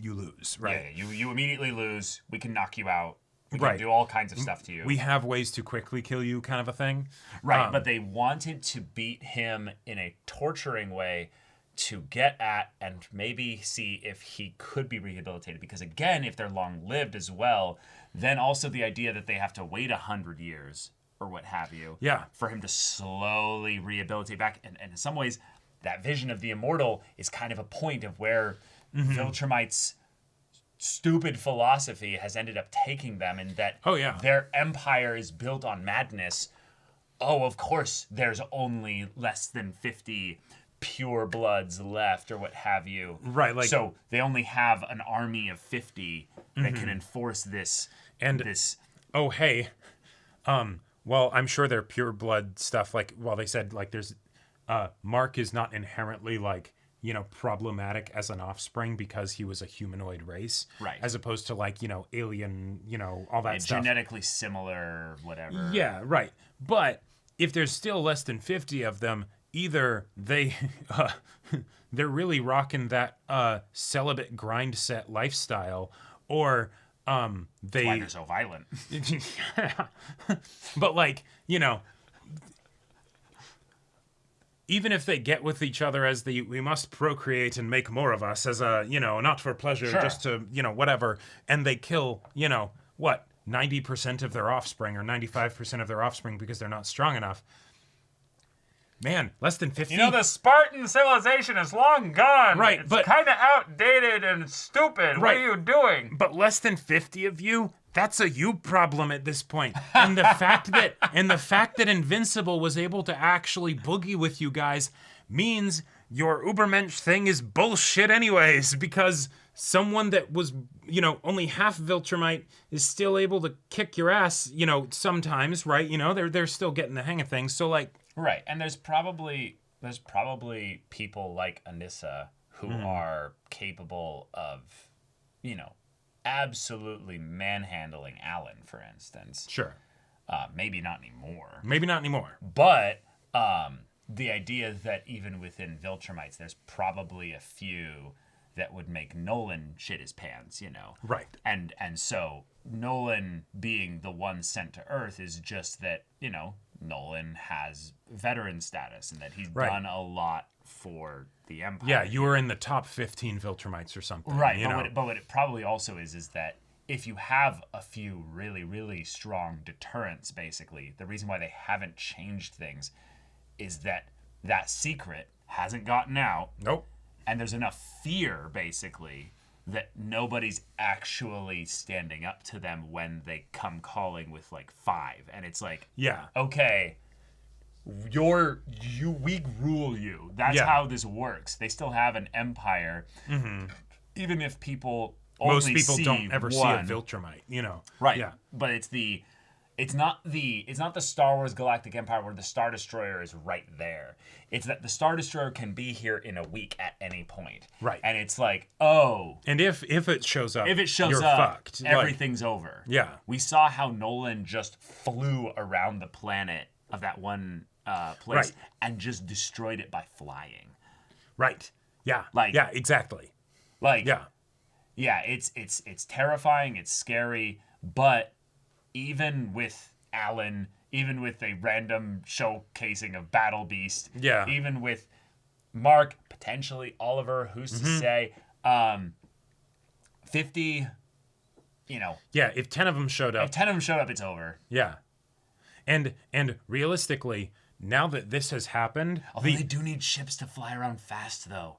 lose. Right, yeah, you immediately lose. We can knock you out. We can do all kinds of stuff to you. We have ways to quickly kill you, kind of a thing. Right, but they wanted to beat him in a torturing way to get at and maybe see if he could be rehabilitated. Because again, if they're long-lived as well, then also the idea that they have to wait 100 years or what have you for him to slowly rehabilitate back. And in some ways, that vision of the immortal is kind of a point of where Viltrumite's stupid philosophy has ended up taking them, and that their empire is built on madness. Oh, of course, there's only less than 50 pure bloods left or what have you. Right, like, so they only have an army of 50 that can enforce this. Oh, hey. Well, I'm sure they're pure blood stuff. Like, well, they said like there's Mark is not inherently like, you know, problematic as an offspring because he was a humanoid race. Right. As opposed to like, you know, alien, you know, all that stuff. Genetically similar, whatever. Yeah, right. But if there's still less than 50 of them, either they're really rocking that celibate grind set lifestyle, or That's why they're so violent. But like, you know, even if they get with each other as we must procreate and make more of us as a, you know, not for pleasure, just to, you know, whatever, and they kill, you know, what, 90% of their offspring or 95% of their offspring because they're not strong enough. Man, less than 50. You know, the Spartan civilization is long gone. Right, it's but kind of outdated and stupid. Right. What are you doing? But less than 50 of you, that's a you problem at this point. And the fact that Invincible was able to actually boogie with you guys means your Ubermensch thing is bullshit anyways, because someone that was, you know, only half Viltrumite is still able to kick your ass, you know, sometimes, right? You know, they're still getting the hang of things. So like, right, and there's probably people like Anissa who are capable of, you know, absolutely manhandling Alan, for instance. Sure. Maybe not anymore. But the idea that even within Viltrumites, there's probably a few that would make Nolan shit his pants, you know. Right. And so Nolan being the one sent to Earth is just that, you know, Nolan has veteran status and that he's done a lot for the Empire. Yeah, you were in the top 15 Viltrumites or something. Right, you know? But what it probably also is that if you have a few really, really strong deterrents, basically, the reason why they haven't changed things is that that secret hasn't gotten out. Nope. And there's enough fear, basically, that nobody's actually standing up to them when they come calling with like 5. And it's like, yeah, okay, we rule you. That's how this works. They still have an empire. Mm-hmm. Even if people most only people see don't ever one. see a Viltrumite, you know. Right. Yeah. But it's not the Star Wars Galactic Empire where the Star Destroyer is right there. It's that the Star Destroyer can be here in a week at any point. Right. And it's like, oh. And if it shows up, you're fucked. Everything's over. Yeah. We saw how Nolan just flew around the planet of that one place and just destroyed it by flying. Right. Yeah. Like, yeah, exactly. Like, yeah. Yeah, it's terrifying, it's scary, but even with Alan, even with a random showcasing of Battle Beast, even with Mark, potentially Oliver, who's to say, 50, you know. Yeah, if 10 of them showed up. If 10 of them showed up, it's over. Yeah. And realistically, now that this has happened... Although they do need ships to fly around fast, though.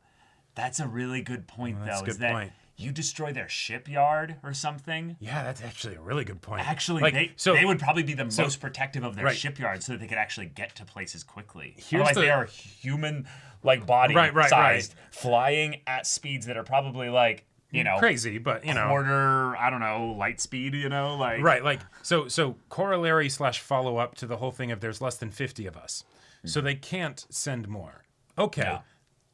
That's a really good point, that's though. a good is that point. You destroy their shipyard or something. Yeah, that's actually a really good point. Actually, like, they would probably be the most protective of their shipyard so that they could actually get to places quickly. Otherwise, they are human, like, body sized, flying at speeds that are probably like, you know, crazy, but you know, quarter, I don't know, light speed, you know, like like so corollary / follow up to the whole thing of there's less than 50 of us, so they can't send more. Okay. Yeah.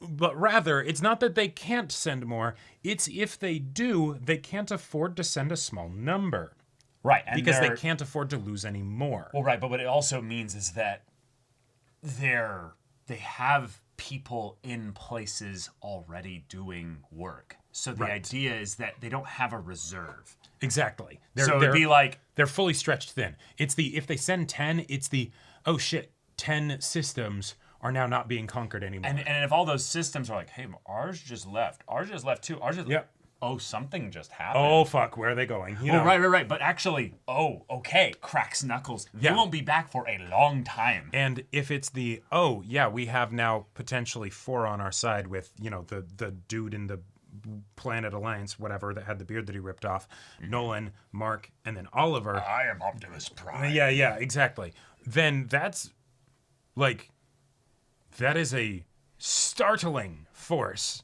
But rather, it's not that they can't send more. It's if they do, they can't afford to send a small number. Right. And because they can't afford to lose any more. Well, right. But what it also means is that they have people in places already doing work. So the idea is that they don't have a reserve. Exactly. It'd be like... They're fully stretched thin. It's if they send 10, it's 10 systems are now not being conquered anymore. And if all those systems are like, hey, ours just left too. Oh, something just happened. Oh, fuck, where are they going? You know? Right. But actually, okay, cracks knuckles. They won't be back for a long time. And if it's we have now potentially 4 on our side with, you know, the dude in the Planet Alliance, whatever, that had the beard that he ripped off, Nolan, Mark, and then Oliver. I am Optimus Prime. Yeah, exactly. Then that's, like... That is a startling force,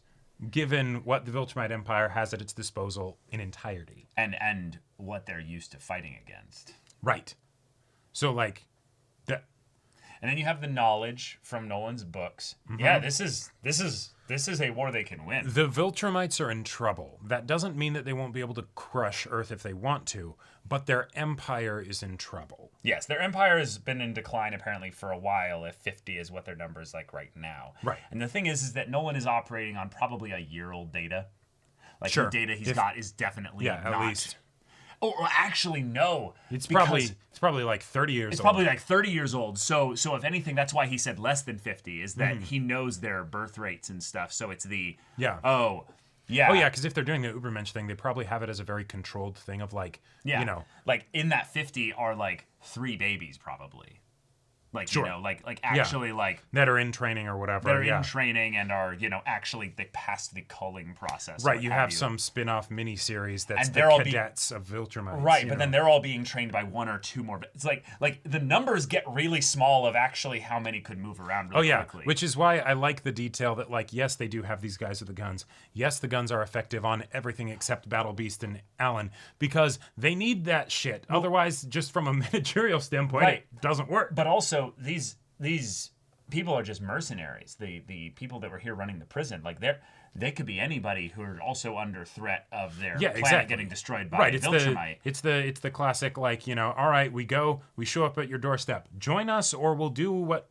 given what the Viltrumite Empire has at its disposal in entirety. And what they're used to fighting against. Right. So, like... And then you have the knowledge from Nolan's books. Mm-hmm. Yeah, this is a war they can win. The Viltrumites are in trouble. That doesn't mean that they won't be able to crush Earth if they want to, but their empire is in trouble. Yes, their empire has been in decline apparently for a while, if 50 is what their number is like right now. Right. And the thing is that Nolan is operating on probably a year-old data. Like, sure. the data he's got is definitely not... at least. Or actually, no. It's probably like 30 years old. It's probably like 30 years old. So if anything, that's why he said less than 50, is that he knows their birth rates and stuff. So it's the... Yeah. Oh, yeah. Oh, yeah, because if they're doing the Ubermensch thing, they probably have it as a very controlled thing of like, you know... Like, in that 50 are like 3 babies, probably. Like, you know, like actually like... That are in training or whatever. That are in training and are, you know, actually they passed the culling process. Right, you have some spin-off miniseries that's the cadets of Viltrumites. Right, but then they're all being trained by 1 or 2 more. It's like the numbers get really small of actually how many could move around really quickly. Which is why I like the detail that, like, yes, they do have these guys with the guns. Yes, the guns are effective on everything except Battle Beast and Alan, because they need that shit. Well, otherwise, just from a managerial standpoint, it doesn't work. But also, these people are just mercenaries. The people that were here running the prison, like they could be anybody who are also under threat of their planet getting destroyed by Viltrumite. It's the classic, like, you know, all right, we show up at your doorstep. Join us, or we'll do what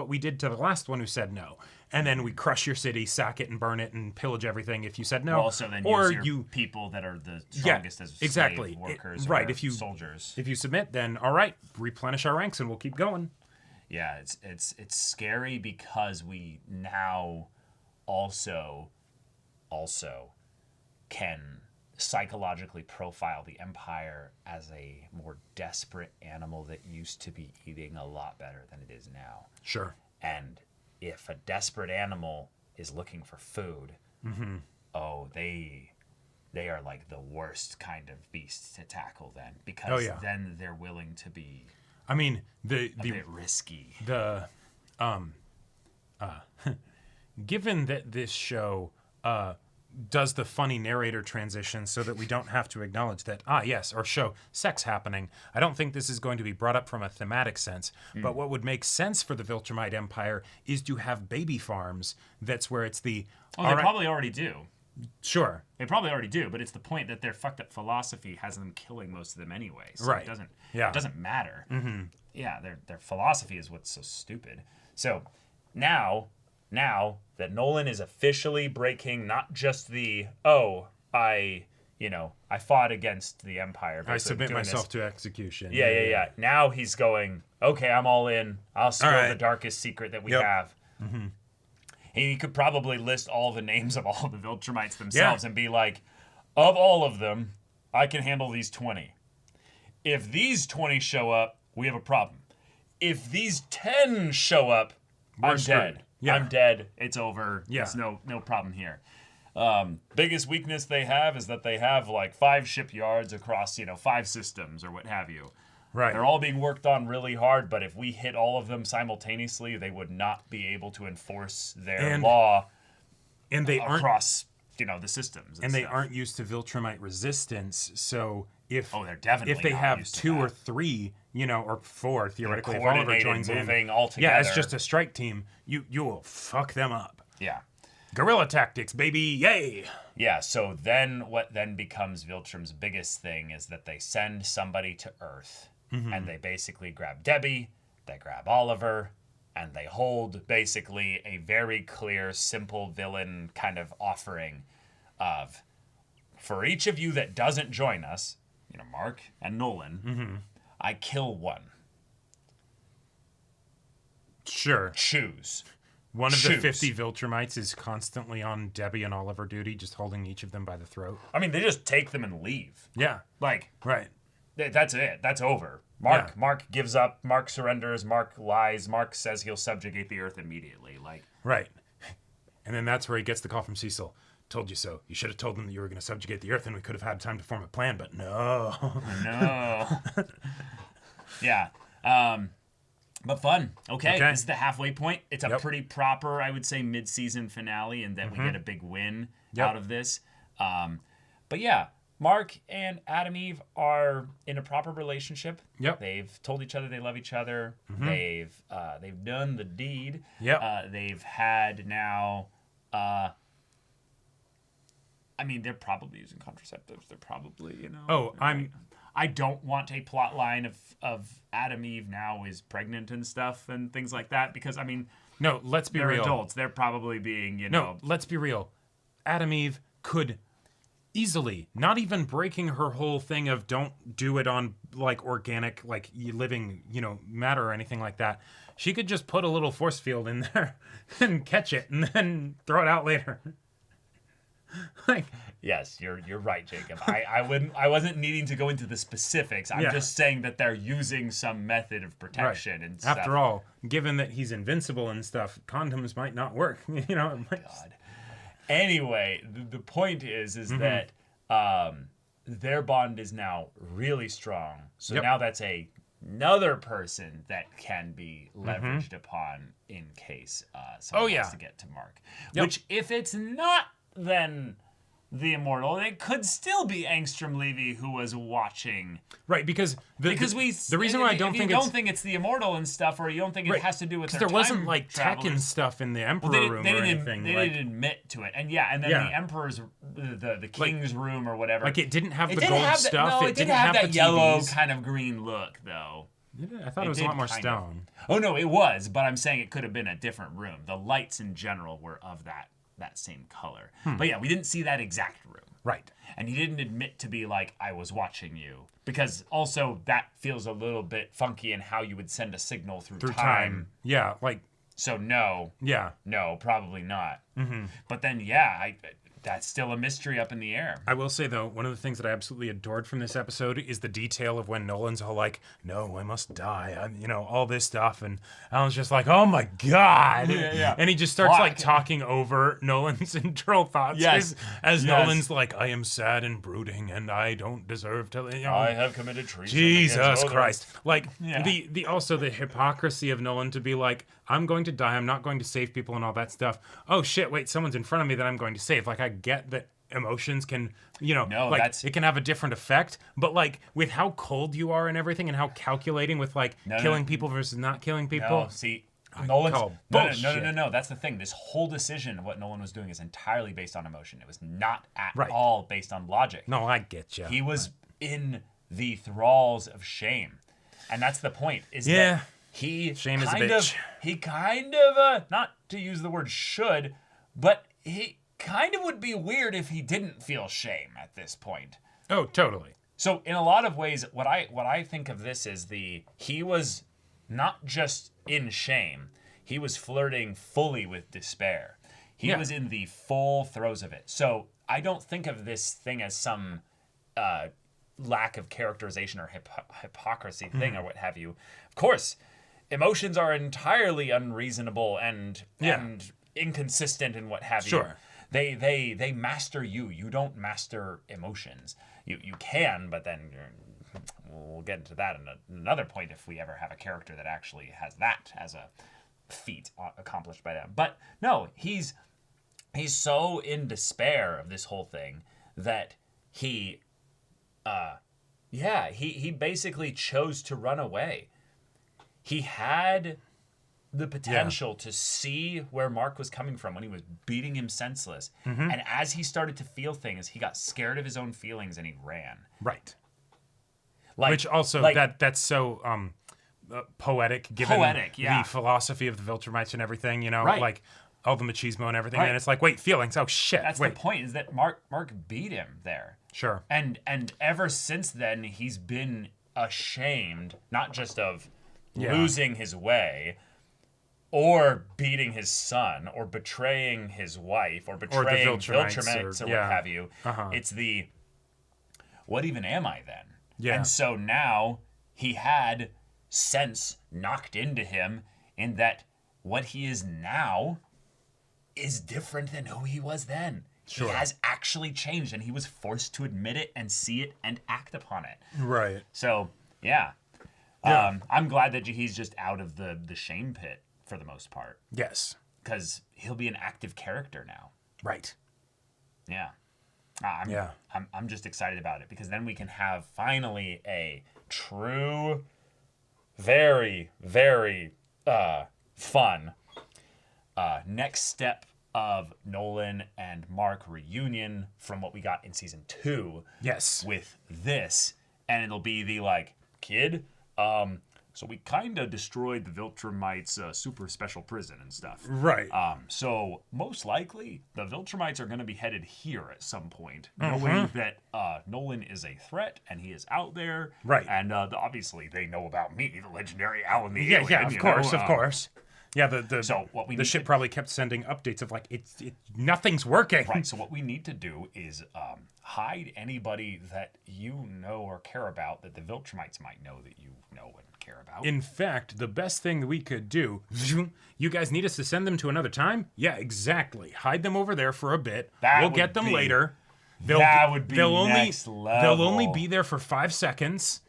we did to the last one who said no. and then we crush your city, sack it, and burn it, and pillage everything if you said no. Well, also then or use your people that are the yeah, strongest as exactly. slave workers right. or If you soldiers. If you submit, then all right, replenish our ranks and we'll keep going. Yeah, it's scary because we now also can psychologically profile the Empire as a more desperate animal that used to be eating a lot better than it is now. Sure. And if a desperate animal is looking for food, oh, they are like the worst kind of beast to tackle then, because then they're willing to be I mean, a bit risky. Given that this show does the funny narrator transition so that we don't have to acknowledge that, or show sex happening, I don't think this is going to be brought up from a thematic sense. But what would make sense for the Viltromite Empire is to have baby farms. That's where it's the... Oh, they probably already do. Sure. They probably already do, but it's the point that their fucked up philosophy has them killing most of them anyway. So right. It doesn't matter. Yeah, their philosophy is what's so stupid. So now that Nolan is officially breaking not just the I fought against the Empire. I submit myself to execution. Yeah. Now he's going, okay, I'm all in. I'll spill the darkest secret that we have. He could probably list all the names of all the Viltrumites themselves and be like, of all of them, I can handle these 20. If these 20 show up, we have a problem. If these 10 show up, I'm dead. Yeah. I'm dead. It's over. Yeah. There's no problem here. Biggest weakness they have is that they have like 5 shipyards across, 5 systems or what have you. Right. They're all being worked on really hard, but if we hit all of them simultaneously, they would not be able to enforce their law and they across, the systems. And they aren't used to Viltrumite resistance, so if they're definitely if they not have used to 2 that. or 3, or 4 theoretically, if coordinated, Oliver joins moving in, all yeah, it's together. just a strike team. You will fuck them up. Yeah. Guerrilla tactics, baby, yay! Yeah, so then what then becomes Viltrum's biggest thing is that they send somebody to Earth, and they basically grab Debbie, they grab Oliver, and they hold basically a very clear, simple villain kind of offering of, for each of you that doesn't join us, Mark and Nolan, I kill one. Sure. Choose. One of the 50 Viltrumites is constantly on Debbie and Oliver duty, just holding each of them by the throat. I mean, they just take them and leave. Yeah. Right. That's it. That's over. Mark gives up. Mark surrenders. Mark lies. Mark says he'll subjugate the Earth immediately. Right. And then that's where he gets the call from Cecil. Told you so. You should have told them that you were going to subjugate the Earth and we could have had time to form a plan, but no. No. Yeah. But fun. Okay. This is the halfway point. It's a pretty proper, I would say, mid-season finale, and then we get a big win out of this. But yeah, Mark and Adam Eve are in a proper relationship. Yep. They've told each other they love each other. They've done the deed. Yep. They've had now. I mean, they're probably using contraceptives. They're probably, I don't want a plot line of Adam Eve now is pregnant and stuff and things like that because, I mean... No, let's be real. They're adults. They're probably being, No, let's be real. Adam Eve could easily, not even breaking her whole thing of don't do it on, organic, living, matter or anything like that. She could just put a little force field in there and catch it and then throw it out later. Yes, you're right, Jacob. I wasn't needing to go into the specifics. I'm just saying that they're using some method of protection and stuff. After all, given that he's invincible and stuff, condoms might not work. God. Anyway, the point is that their bond is now really strong. So now that's another person that can be leveraged upon in case someone wants to get to Mark. Which, if it's not then the Immortal, it could still be Angstrom Levy who was watching. Right, because the reason why I don't think it's the Immortal and stuff, or you don't think it has to do with their there time wasn't tech and stuff in the Emperor room or anything. They didn't admit to it, and then the Emperor's the King's room or whatever. It didn't have the gold stuff. No, it didn't have that yellow kind of green look though. I thought it was a lot more stone. Oh no, it was, but I'm saying it could have been a different room. The lights in general were of that same color. But yeah, we didn't see that exact room. Right. And he didn't admit to be like, I was watching you. Because also that feels a little bit funky in how you would send a signal through time. Yeah, like... So no. Yeah. No, probably not. Mm-hmm. But then, yeah, that's still a mystery up in the air. I will say, though, one of the things that I absolutely adored from this episode is the detail of when Nolan's all like, no, I must die, all this stuff. And Alan's just like, oh my God. Yeah. And he just starts like talking over Nolan's internal thoughts. Yes. As Nolan's like, I am sad and brooding and I don't deserve to, I have committed treason. Jesus Christ. Like, yeah. the also the hypocrisy of Nolan to be like, I'm going to die, I'm not going to save people and all that stuff. Oh shit, wait, someone's in front of me that I'm going to save. Like, I get that emotions can, it can have a different effect, but like with how cold you are and everything and how calculating with like killing people versus not killing people. No, see, Nolan's no. That's the thing. This whole decision of what Nolan was doing is entirely based on emotion. It was not at all based on logic. No, I get you. He was in the thralls of shame, and that's the point. That shame is a bitch. He kind of, not to use the word should, but he kind of would be weird if he didn't feel shame at this point. Oh, totally. So in a lot of ways, what I think of this is he was not just in shame, he was flirting fully with despair. He was in the full throes of it. So I don't think of this thing as some lack of characterization or hypocrisy thing or what have you. Of course, emotions are entirely unreasonable and inconsistent and what have you. Sure. They master you. You don't master emotions. You can, but then we'll get into that in another point if we ever have a character that actually has that as a feat accomplished by them. But no, he's so in despair of this whole thing that he basically chose to run away. He had the potential to see where Mark was coming from when he was beating him senseless. Mm-hmm. And as he started to feel things, he got scared of his own feelings and he ran. Right. Which also, that's so poetic, given the philosophy of the Viltrumites and everything, like all the machismo and everything. And it's like, wait, feelings, oh shit. That's the point, is that Mark beat him there. Sure. And ever since then, he's been ashamed, not just of losing his way, or beating his son, or betraying his wife, or betraying Viltrumites or what have you. It's what even am I then? Yeah. And so now he had sense knocked into him in that what he is now is different than who he was then. Sure. He has actually changed, and he was forced to admit it and see it and act upon it. Right. So, I'm glad that he's just out of the shame pit for the most part. Yes. Because he'll be an active character now. Right. Yeah. I'm just excited about it, because then we can have finally a true, very, very fun next step of Nolan and Mark reunion from what we got in season 2. Yes. With this, and it'll be the kid, so we kind of destroyed the Viltrumites' super special prison and stuff. Right. So most likely the Viltrumites are going to be headed here at some point, Mm-hmm. knowing that Nolan is a threat and he is out there. Right. And obviously they know about me, the legendary Alan the Alien. Yeah, of course. Yeah, the ship to, probably kept sending updates of nothing's working. Right. So what we need to do is hide anybody that you know or care about that the Viltrumites might know that you know and care about. In fact, the best thing that we could do, you guys need us to send them to another time? Yeah, exactly. Hide them over there for a bit. We'll get them later. That would be next level. They'll only be there for 5 seconds,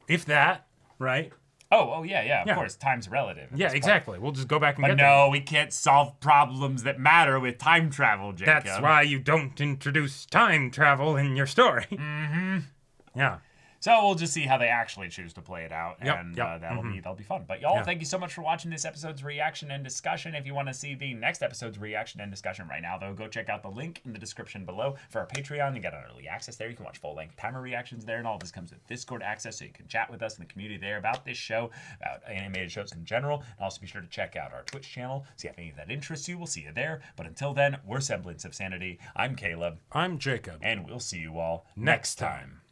if that, right? Oh, yeah, of course. Time's relative. Yeah, exactly. We'll just go back and get them. We can't solve problems that matter with time travel, Jacob. That's why you don't introduce time travel in your story. Mm-hmm. Yeah. So we'll just see how they actually choose to play it out, Yep, and yep, that'll be fun. But y'all, Yeah. thank you so much for watching this episode's reaction and discussion. If you want to see the next episode's reaction and discussion right now, though, go check out the link in the description below for our Patreon. You get early access there. You can watch full-length timer reactions there, and all this comes with Discord access, so you can chat with us in the community there about this show, about animated shows in general. And also be sure to check out our Twitch channel, see if any of that interests you. We'll see you there. But until then, we're Semblance of Sanity. I'm Caleb. I'm Jacob. And we'll see you all next time.